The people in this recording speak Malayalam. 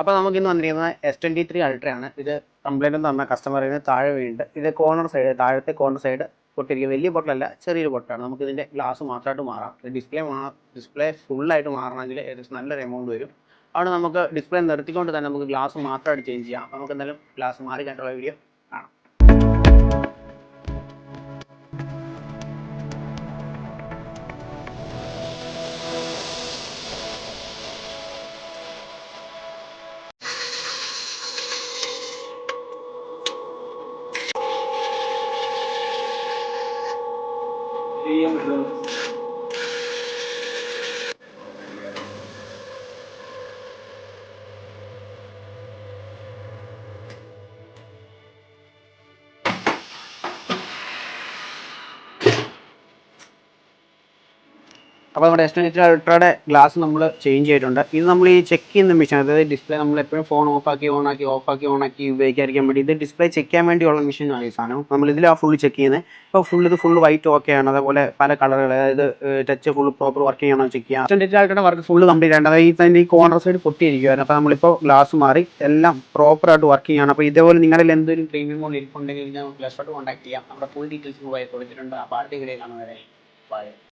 അപ്പോൾ നമുക്ക് ഇന്ന് വന്നിരിക്കുന്നത് S23 Ultra ആണ്. ഇത് കംപ്ലൈൻറ്റ് എന്ന് പറഞ്ഞാൽ കസ്റ്റമറിന് താഴെ വീണിട്ട് ഇത് കോർണർ സൈഡ് താഴത്തെ കോർണർ സൈഡ് പൊട്ടിയിരിക്കുക. വലിയ പൊട്ടലല്ല, ചെറിയൊരു പൊട്ടാണ്. നമുക്ക് ഇതിൻ്റെ ഗ്ലാസ് മാത്രമായിട്ട് മാറാം. ഡിസ്പ്ലേ ഫുള്ളായിട്ട് മാറണമെങ്കിൽ ഏകദേശം നല്ലൊരു എമൗണ്ട് വരും. അവിടെ നമുക്ക് ഡിസ്പ്ലേ നിർത്തിക്കൊണ്ട് തന്നെ നമുക്ക് ഗ്ലാസ് മാത്രമായിട്ട് ചേഞ്ച് ചെയ്യാം. നമുക്ക് എന്തായാലും ഗ്ലാസ് മാറി കണ്ടുള്ള വീഡിയോ കാണാം. അപ്പോൾ നമ്മുടെ S23 Ultra'യുടെ ഗ്ലാസ് നമ്മൾ ചേഞ്ച് ചെയ്തിട്ടുണ്ട്. ഇത് നമ്മൾ ഈ ചെക്ക് ചെയ്യുന്ന മെഷീൻ, അതായത് ഡിസ്പ്ലേ നമ്മൾ എപ്പോഴും ഫോൺ ഓഫാക്കി ഓണാക്കി ഉപയോഗിക്കാതിരിക്കാൻ വേണ്ടി ഇത് ഡിസ്പ്ലേ ചെക്ക് ചെയ്യാൻ വേണ്ടിയുള്ള മെഷീനാണ് ഈ സാധനം. നമ്മൾ ഇതിലാണ് ഫുൾ ചെക്ക് ചെയ്യുന്നത്. ഇപ്പോൾ ഇത് ഫുൾ വൈറ്റ് ഓക്കെ ആണ്, അതേപോലെ പല കളറുകൾ, അതായത് ടച്ച് ഫുൾ പ്രോപ്പർ വർക്ക് ചെയ്യണമെന്ന് ചെക്ക് ചെയ്യാം. S23 Ultra'യുടെ വർക്ക് ഫുൾ കംപ്ലീറ്റ് ആണ്. അതായത് ഈ കോർണർ സൈഡ് പൊട്ടിയിരിക്കുകയാണ്. അപ്പോൾ നമ്മളിപ്പോൾ ഗ്ലാസ് മാറി എല്ലാം പ്രോപ്പറായിട്ട് വർക്ക് ചെയ്യുകയാണ്. അപ്പോൾ ഇതേപോലെ നിങ്ങളിൽ എന്തെങ്കിലും പ്രീമിയം മോഡ് ഇരിപ്പുണ്ടെങ്കിൽ ഞാൻ ഗ്ലാസ് കോൺടാക്ട് ചെയ്യാം. നമ്മുടെ ഫുൾ ഡീറ്റെയിൽസ് കൊടുത്തിട്ടുണ്ട്. അപ്പോൾ അടുത്ത വീഡിയോ കാണുന്നവരെ ബൈ.